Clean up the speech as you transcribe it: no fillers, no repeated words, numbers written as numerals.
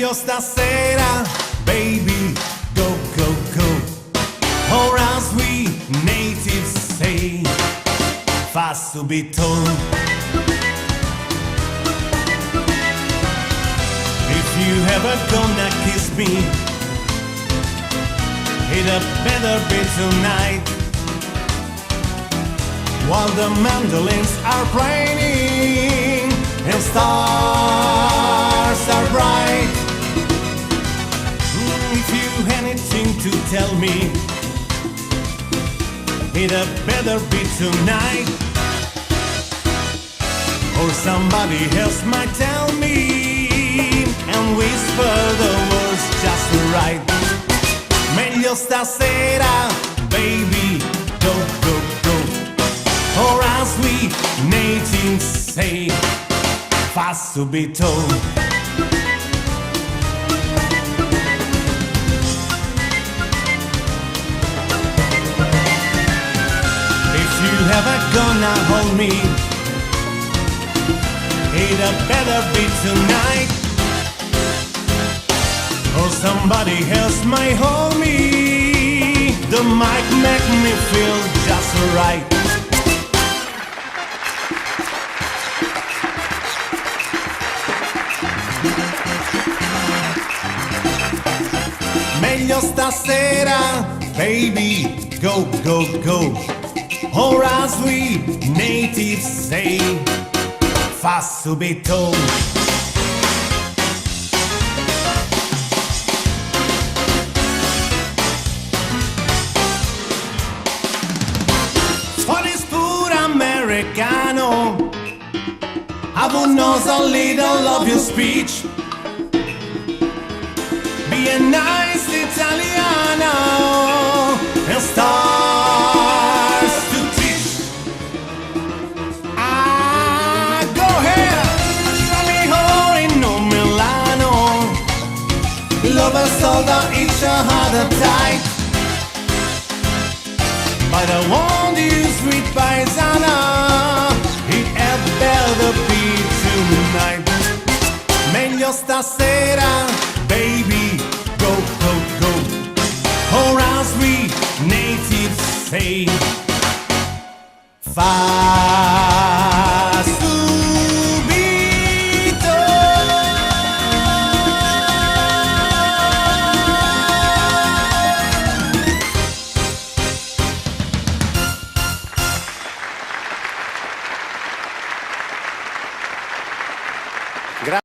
Meglio stasera, baby, go, go, go. Or as we natives say, fa subito. If you ever gonna kiss me, it had better be tonight. While the mandolins are playing and stars are bright. If you anything to tell me, it had better be tonight. Or somebody else might tell me and whisper the words just right. Meglio stasera, baby, go, go, go. Or as we natives say, fa subito. If you ever gonna hold me, it had better be tonight. Or somebody else might hold me. The mic make me feel just right. Meglio stasera, baby, go, go, go. Or as we natives say, fa subito. Americano, I would know a little of your speech. Be a nice Italiano and stars to teach. Ah, go ahead, show me how in Milano. Lovers hold each other tight. But I want you, sweet paesana, it had better be tonight. Meglio stasera, baby, go, go, go. Or as we natives say, fa